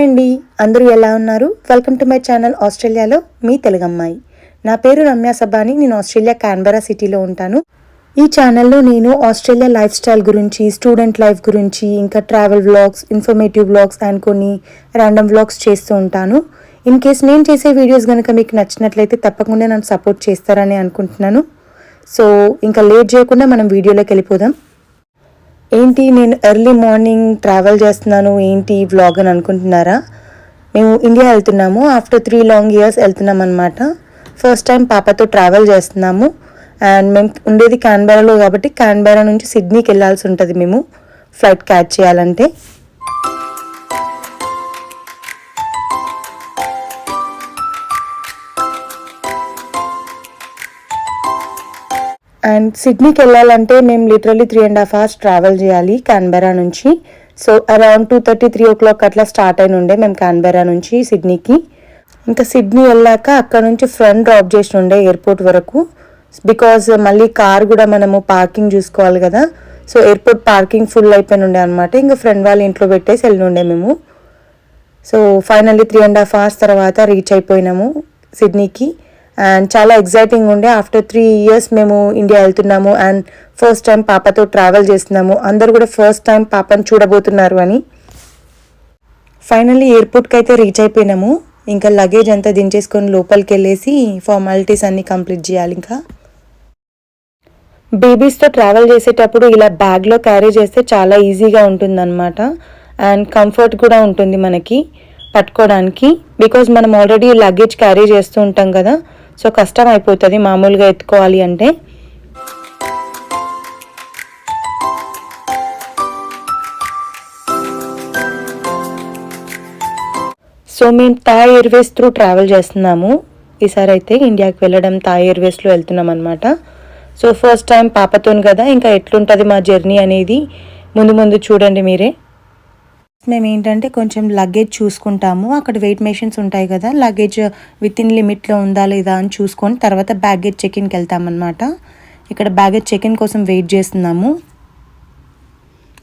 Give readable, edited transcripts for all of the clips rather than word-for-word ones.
అండి, అందరూ ఎలా ఉన్నారు? వెల్కమ్ టు మై ఛానల్ ఆస్ట్రేలియాలో మీ తెలుగు అమ్మాయి. నా పేరు రమ్య సబాని. నేను ఆస్ట్రేలియా క్యాన్బెరా సిటీలో ఉంటాను. ఈ ఛానల్లో నేను ఆస్ట్రేలియా లైఫ్ స్టైల్ గురించి, స్టూడెంట్ లైఫ్ గురించి, ఇంకా travel vlogs, informative vlogs and కొన్ని ర్యాండమ్ వ్లాగ్స్ చేస్తూ ఉంటాను. ఇన్ కేస్ నేను చేసే వీడియోస్ కనుక మీకు నచ్చినట్లయితే తప్పకుండా నన్ను సపోర్ట్ చేస్తారని అనుకుంటున్నాను. సో ఇంకా లేట్ చేయకుండా మనం వీడియోలోకి వెళ్ళిపోదాం. ఏంటి నేను ఎర్లీ మార్నింగ్ ట్రావెల్ చేస్తున్నాను ఏంటి వ్లాగ్ అని అనుకుంటున్నారా? మేము ఇండియా వెళ్తున్నాము. ఆఫ్టర్ 3 లాంగ్ ఇయర్స్ వెళ్తున్నాం అనమాట. ఫస్ట్ టైం పాపతో ట్రావెల్ చేస్తున్నాము. అండ్ మేము ఉండేది క్యాన్బెరాలో కాబట్టి క్యాన్బెరా నుంచి సిడ్నీకి వెళ్ళాల్సి ఉంటుంది మేము ఫ్లైట్ క్యాచ్ చేయాలంటే. అండ్ సిడ్నీకి వెళ్ళాలంటే మేము లిటరలీ 3.5 hours ట్రావెల్ చేయాలి క్యాన్బెరా నుంచి. సో అరౌండ్ 2:30-3 o'clock అట్లా స్టార్ట్ అయిన ఉండే మేము క్యాన్బెరా నుంచి సిడ్నీకి. ఇంకా సిడ్నీ వెళ్ళాక అక్కడ నుంచి ఫ్రెండ్ డ్రాప్ చేసి ఉండే ఎయిర్పోర్ట్ వరకు. బికాజ్ మళ్ళీ కార్ కూడా మనము పార్కింగ్ చూసుకోవాలి కదా. సో ఎయిర్పోర్ట్ పార్కింగ్ ఫుల్ అయిపోయి ఉండే అనమాట. ఇంకా ఫ్రెండ్ వాళ్ళ ఇంట్లో పెట్టేసి వెళ్ళి ఉండే మేము. సో ఫైనల్లీ 3.5 hours తర్వాత రీచ్ అయిపోయినాము సిడ్నీకి. అండ్ చాలా ఎగ్జైటింగ్ ఉండే. ఆఫ్టర్ 3 years మేము ఇండియా వెళ్తున్నాము అండ్ ఫస్ట్ టైం పాపతో ట్రావెల్ చేస్తున్నాము. అందరు కూడా ఫస్ట్ టైం పాపను చూడబోతున్నారు అని. ఫైనల్లీ ఎయిర్పోర్ట్కి అయితే రీచ్ అయిపోయినాము. ఇంకా లగేజ్ అంతా దించేసుకొని లోపలికి వెళ్ళేసి ఫార్మాలిటీస్ అన్నీ కంప్లీట్ చేయాలి. ఇంకా బేబీస్తో ట్రావెల్ చేసేటప్పుడు ఇలా బ్యాగ్లో క్యారీ చేస్తే చాలా ఈజీగా ఉంటుందన్నమాట. అండ్ కంఫర్ట్ కూడా ఉంటుంది మనకి పట్టుకోవడానికి. బికాజ్ మనం ఆల్రెడీ లగేజ్ క్యారీ చేస్తూ ఉంటాం కదా. సో కష్టం అయిపోతుంది మామూలుగా ఎత్తుకోవాలి అంటే. సో మేము థాయ్ ఎయిర్వేస్ త్రూ ట్రావెల్ చేస్తున్నాము. ఈసారి అయితే ఇండియాకి వెళ్ళడం థాయ్ ఎయిర్వేస్లో వెళ్తున్నాం అనమాట. సో ఫస్ట్ టైం పాపతోని కదా, ఇంకా ఎట్లుంటుంది మా జర్నీ అనేది ముందు చూడండి మీరే. మేము ఏంటంటే కొంచెం లగేజ్ చూసుకుంటాము. అక్కడ వెయిట్ మెషిన్స్ ఉంటాయి కదా, లగేజ్ విత్ ఇన్ లిమిట్లో ఉందా లేదా అని చూసుకొని తర్వాత బ్యాగేజ్ చెక్-ఇన్కి వెళ్తామన్నమాట. ఇక్కడ బ్యాగేజ్ చెక్-ఇన్ కోసం వెయిట్ చేస్తున్నాము.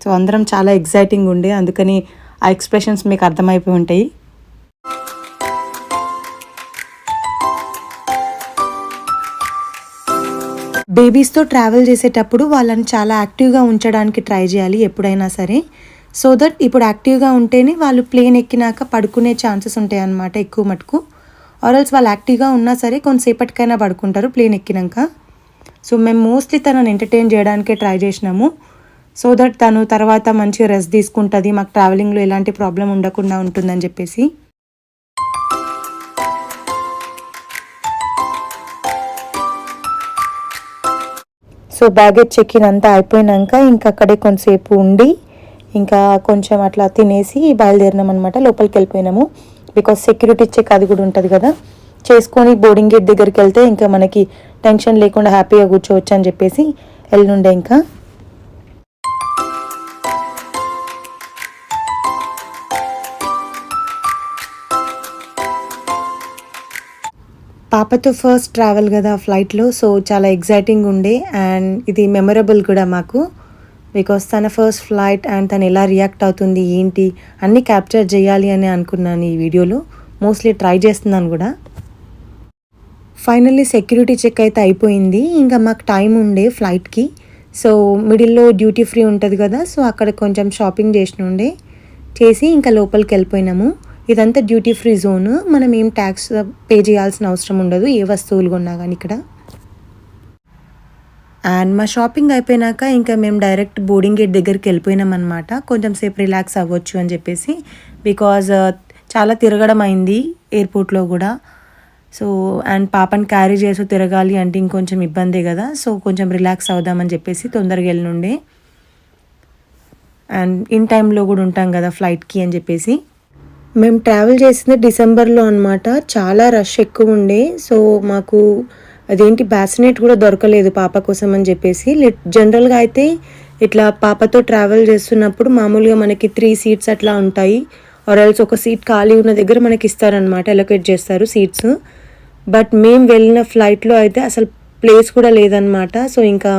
సో అందరం చాలా ఎగ్జైటింగ్ ఉండే, అందుకని ఆ ఎక్స్ప్రెషన్స్ మీకు అర్థమైపోయి ఉంటాయి. బేబీస్తో ట్రావెల్ చేసేటప్పుడు వాళ్ళని చాలా యాక్టివ్గా ఉంచడానికి ట్రై చేయాలి ఎప్పుడైనా సరే. సో దట్ ఇప్పుడు యాక్టివ్గా ఉంటేనే వాళ్ళు ప్లేన్ ఎక్కినాక పడుకునే ఛాన్సెస్ ఉంటాయి అన్నమాట ఎక్కువ మటుకు. ఆర్ఎల్స్ వాళ్ళు యాక్టివ్గా ఉన్నా సరే కొంతసేపటికైనా పడుకుంటారు ప్లేన్ ఎక్కినాక. సో మేము మోస్ట్లీ తనని ఎంటర్టైన్ చేయడానికే ట్రై చేసినాము. సో దట్ తను తర్వాత మంచిగా రెస్ట్ తీసుకుంటుంది, మాకు ట్రావెలింగ్లో ఎలాంటి ప్రాబ్లం ఉండకుండా ఉంటుందని చెప్పేసి. సో బ్యాగేజ్ చెక్-ఇన్ అంతా అయిపోయినాక ఇంకా అక్కడే కొంతసేపు ఉండి ఇంకా కొంచెం అట్లా తినేసి బయలుదేరినాం అనమాట. లోపలికి వెళ్ళిపోయినాము. బికాజ్ సెక్యూరిటీ చెక్ అది కూడా ఉంటుంది కదా, చేసుకొని బోర్డింగ్ గేట్ దగ్గరికి వెళ్తే ఇంకా మనకి టెన్షన్ లేకుండా హ్యాపీగా కూర్చోవచ్చు అని చెప్పేసి వెళ్ళుండే. ఇంకా పాపతో ఫస్ట్ ట్రావెల్ కదా ఫ్లైట్లో. సో చాలా ఎగ్జైటింగ్ ఉండే అండ్ ఇది మెమరబుల్ కూడా మాకు. బికాస్ తన ఫస్ట్ ఫ్లైట్ అండ్ తను ఎలా రియాక్ట్ అవుతుంది ఏంటి అన్నీ క్యాప్చర్ చేయాలి అని అనుకున్నాను ఈ వీడియోలో. మోస్ట్లీ ట్రై చేస్తున్నాను కూడా. ఫైనల్లీ సెక్యూరిటీ చెక్ అయితే అయిపోయింది. ఇంకా మాకు టైం ఉండే ఫ్లైట్కి. సో మిడిల్లో డ్యూటీ ఫ్రీ ఉంటుంది కదా, సో అక్కడ కొంచెం షాపింగ్ చేసి ఇంకా లోపలికి వెళ్ళిపోయినాము. ఇదంతా డ్యూటీ ఫ్రీ జోన్. మనం ఏం ట్యాక్స్ పే చేయాల్సిన అవసరం ఉండదు ఏ వస్తువులు కొన్నా కానీ ఇక్కడ. అండ్ మా షాపింగ్ అయిపోయినాక ఇంకా మేము డైరెక్ట్ బోర్డింగ్ గేట్ దగ్గరికి వెళ్ళిపోయినాం అనమాట. కొంచెం సేపు రిలాక్స్ అవ్వచ్చు అని చెప్పేసి. బికాజ్ చాలా తిరగడం అయింది ఎయిర్పోర్ట్లో కూడా. సో అండ్ పాపని క్యారీ చేసి తిరగాలి అంటే ఇంకొంచెం ఇబ్బందే కదా. సో కొంచెం రిలాక్స్ అవుదామని చెప్పేసి తొందరగా వెళ్ళినుండే. అండ్ ఇన్ టైంలో కూడా ఉంటాం కదా ఫ్లైట్కి అని చెప్పేసి. మేము ట్రావెల్ చేసింది డిసెంబర్లో అనమాట. చాలా రష్ ఎక్కువ ఉండే. సో మాకు అదేంటి బ్యాసినెట్ కూడా దొరకలేదు పాప కోసం అని చెప్పేసి. జనరల్గా అయితే ఇట్లా పాపతో ట్రావెల్ చేస్తున్నప్పుడు మామూలుగా మనకి 3 seats అట్లా ఉంటాయి. ఆర్ఎల్స్ ఒక సీట్ ఖాళీ ఉన్న దగ్గర మనకి ఇస్తారనమాట, అలొకేట్ చేస్తారు సీట్స్. బట్ మేము వెళ్ళిన ఫ్లైట్లో అయితే అసలు ప్లేస్ కూడా లేదనమాట. సో ఇంకా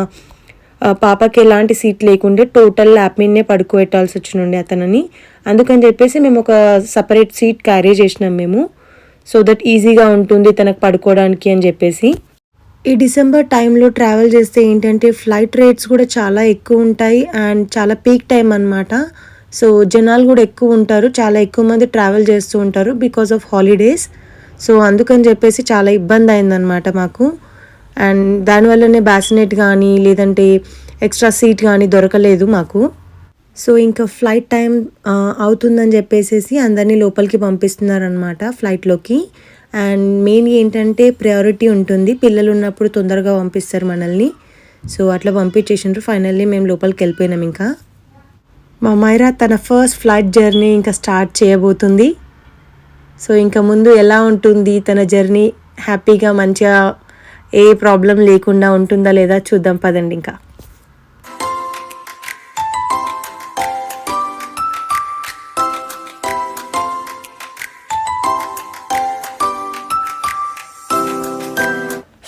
పాపకి ఎలాంటి సీట్ లేకుండే టోటల్ ల్యాప్ మీదనే పడుకోబెట్టాల్సి వచ్చినుండే అతనని. అందుకని చెప్పేసి మేము ఒక సపరేట్ సీట్ క్యారీ చేసినాం మేము, సో దట్ ఈజీగా ఉంటుంది తనకు పడుకోవడానికి అని చెప్పేసి. ఈ డిసెంబర్ టైంలో ట్రావెల్ చేస్తే ఏంటంటే ఫ్లైట్ రేట్స్ కూడా చాలా ఎక్కువ ఉంటాయి అండ్ చాలా పీక్ టైం అనమాట. సో జనాలు కూడా ఎక్కువ ఉంటారు, చాలా ఎక్కువ మంది ట్రావెల్ చేస్తూ ఉంటారు బికాస్ ఆఫ్ హాలిడేస్. సో అందుకని చెప్పేసి చాలా ఇబ్బంది అయిందనమాట మాకు. అండ్ దానివల్లనే బ్యాసినెట్ కానీ లేదంటే ఎక్స్ట్రా సీట్ కానీ దొరకలేదు మాకు. సో ఇంకా ఫ్లైట్ టైం అవుతుందని చెప్పేసి అందరినీ లోపలికి పంపిస్తున్నారనమాట ఫ్లైట్లోకి. అండ్ మెయిన్ ఏంటంటే ప్రయారిటీ ఉంటుంది, పిల్లలు ఉన్నప్పుడు తొందరగా పంపిస్తారు మనల్ని. సో అట్లా పంపించేసిండ్రు. ఫైనల్లీ మేము లోపలికి వెళ్ళిపోయినాం. ఇంకా మా మైరా తన ఫస్ట్ ఫ్లైట్ జర్నీ ఇంకా స్టార్ట్ చేయబోతుంది. సో ఇంకా ముందు ఎలా ఉంటుంది తన జర్నీ, హ్యాపీగా మంచిగా ఏ ప్రాబ్లం లేకుండా ఉంటుందా లేదా చూద్దాం పదండి. ఇంకా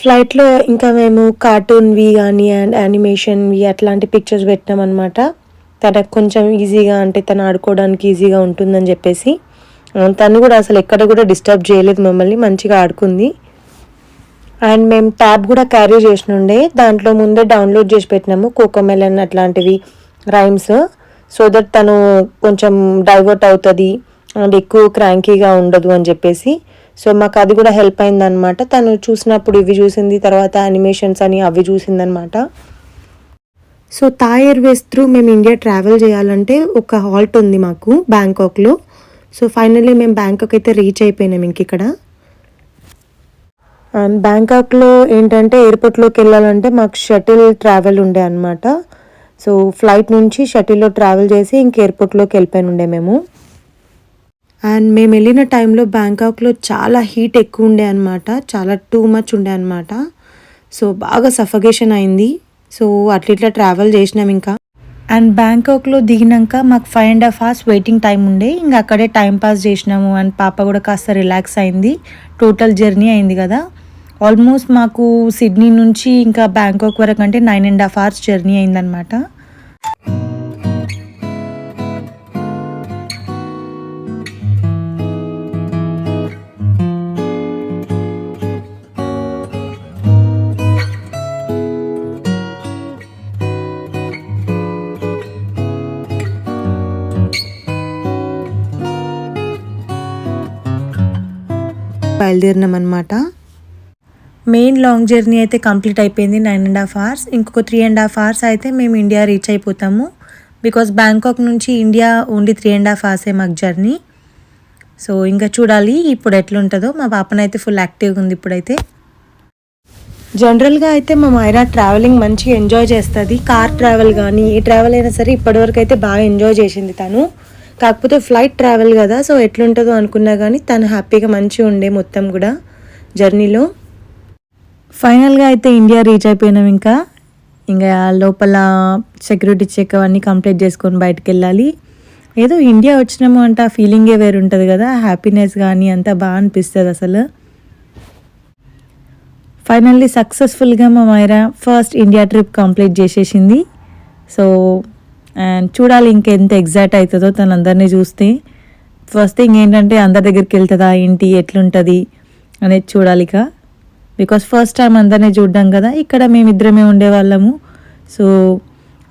ఫ్లైట్లో ఇంకా మేము కార్టూన్వి కానీ అండ్ యానిమేషన్వి అట్లాంటి పిక్చర్స్ పెట్టినాం అనమాట. తనకు కొంచెం ఈజీగా, అంటే తను ఆడుకోవడానికి ఈజీగా ఉంటుందని చెప్పేసి. తను కూడా అసలు ఎక్కడ కూడా డిస్టర్బ్ చేయలేదు మమ్మల్ని, మంచిగా ఆడుకుంది. అండ్ మేము ట్యాబ్ కూడా క్యారీ చేసినుండే, దాంట్లో ముందే డౌన్లోడ్ చేసి పెట్టినాము కోకోమెలన్ అట్లాంటివి రైమ్స్, సో దట్ తను కొంచెం డైవర్ట్ అవుతుంది అండ్ ఎక్కువ క్రాంకీగా ఉండదు అని చెప్పేసి. సో మాకు అది కూడా హెల్ప్ అయిందనమాట. తను చూసినప్పుడు ఇవి చూసింది, తర్వాత యానిమేషన్స్ అని అవి చూసిందనమాట. సో థాయ్ ఎయిర్వేస్ త్రూ మేము ఇండియా ట్రావెల్ చేయాలంటే ఒక హాల్ట్ ఉంది మాకు బ్యాంకాక్లో. సో ఫైనల్లీ మేము బ్యాంకాక్ అయితే రీచ్ అయిపోయినాం ఇంక ఇక్కడ. అండ్ బ్యాంకాక్లో ఏంటంటే ఎయిర్పోర్ట్లోకి వెళ్ళాలంటే మాకు షటిల్ ట్రావెల్ ఉండే అనమాట. సో ఫ్లైట్ నుంచి షటిల్లో ట్రావెల్ చేసి ఇంక ఎయిర్పోర్ట్లోకి వెళ్ళిపోయి ఉండే మేము. అండ్ మేము వెళ్ళిన టైంలో బ్యాంకాక్లో చాలా హీట్ ఎక్కువ ఉండే అనమాట, చాలా టూ మచ్ ఉండే అనమాట. సో బాగా సఫకేషన్ అయింది. సో అట్లా ట్రావెల్ చేసినాం ఇంకా. అండ్ బ్యాంకాక్లో దిగినాక మాకు 5.5 hours వెయిటింగ్ టైం ఉండే, ఇంకా అక్కడే టైం పాస్ చేసినాము. అండ్ పాప కూడా కాస్త రిలాక్స్ అయింది. టోటల్ జర్నీ అయింది కదా, ఆల్మోస్ట్ మాకు సిడ్నీ నుంచి ఇంకా బ్యాంకాక్ వరకు అంటే 9.5 hours జర్నీ అయిందనమాట. బయలుదేరినాం అనమాట. మెయిన్ లాంగ్ జర్నీ అయితే కంప్లీట్ అయిపోయింది, 9.5 hours. ఇంకొక 3.5 hours అయితే మేము ఇండియా రీచ్ అయిపోతాము. బికాస్ బ్యాంకాక్ నుంచి ఇండియా ఓన్లీ 3.5 hours మాకు జర్నీ. సో ఇంకా చూడాలి ఇప్పుడు ఎట్లుంటుందో. మా పాపనైతే ఫుల్ యాక్టివ్గా ఉంది ఇప్పుడైతే. జనరల్గా అయితే మా మైరా ట్రావెలింగ్ మంచిగా ఎంజాయ్ చేస్తుంది. కార్ ట్రావెల్ కానీ ఏ ట్రావెల్ అయినా సరే ఇప్పటివరకు అయితే బాగా ఎంజాయ్ చేసింది తను. కాకపోతే ఫ్లైట్ ట్రావెల్ కదా, సో ఎట్లుంటుందో అనుకున్నా కానీ తను హ్యాపీగా మంచిగా ఉండే మొత్తం కూడా జర్నీలో. ఫైనల్గా అయితే ఇండియా రీచ్ అయిపోయినాం. ఇంకా లోపల సెక్యూరిటీ చెక్ అవన్నీ కంప్లీట్ చేసుకొని బయటకు వెళ్ళాలి. ఏదో ఇండియా వచ్చినాము అంటే ఆ ఫీలింగే వేరు ఉంటుంది కదా, హ్యాపీనెస్ కానీ అంతా బాగా అనిపిస్తుంది అసలు. ఫైనల్లీ సక్సెస్ఫుల్గా మా Myra first India trip complete చేసేసింది. సో అండ్ చూడాలి ఇంకెంత ఎగ్జైట్ అవుతుందో తను అందరినీ చూస్తే. ఫస్ట్ థింగ్ ఏంటంటే అందరి దగ్గరికి వెళ్తుందా ఏంటి ఎట్లుంటుంది అనేది చూడాలి ఇక. బికాస్ ఫస్ట్ టైం అందరినీ చూడ్డాం కదా, ఇక్కడ మేమిద్దరమే ఉండేవాళ్ళము. సో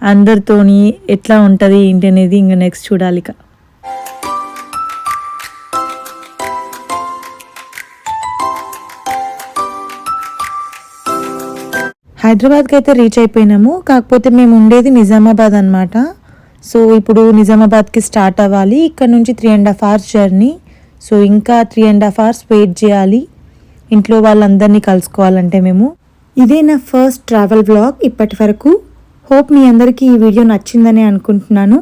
అందరితోని ఎట్లా ఉంటుంది ఏంటి అనేది ఇంకా నెక్స్ట్ చూడాలి ఇక. హైదరాబాద్కి అయితే రీచ్ అయిపోయినాము. కాకపోతే మేము ఉండేది నిజామాబాద్ అనమాట. సో ఇప్పుడు నిజామాబాద్కి స్టార్ట్ అవ్వాలి. ఇక్కడ నుంచి 3.5 hours జర్నీ. సో ఇంకా 3.5 hours వెయిట్ చేయాలి ఇంట్లో వాళ్ళందరినీ కలుసుకోవాలంటే మేము. ఇదే నా ఫస్ట్ ట్రావెల్ వ్లాగ్ ఇప్పటి వరకు. హోప్ మీ అందరికీ ఈ వీడియో నచ్చిందని అనుకుంటున్నాను.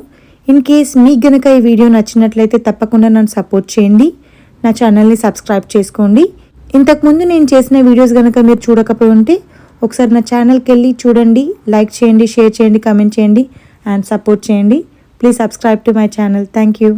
ఇన్ కేస్ మీకు గనక ఈ వీడియో నచ్చినట్లయితే తప్పకుండా నన్ను సపోర్ట్ చేయండి, నా ఛానల్ని సబ్స్క్రైబ్ చేసుకోండి. ఇంతకుముందు నేను చేసిన వీడియోస్ కనుక మీరు చూడకపోయి ఉంటే ఒకసారి నా ఛానల్కి వెళ్ళి చూడండి, లైక్ చేయండి, షేర్ చేయండి, కామెంట్ చేయండి అండ్ సపోర్ట్ చేయండి. Please subscribe to my channel. Thank you.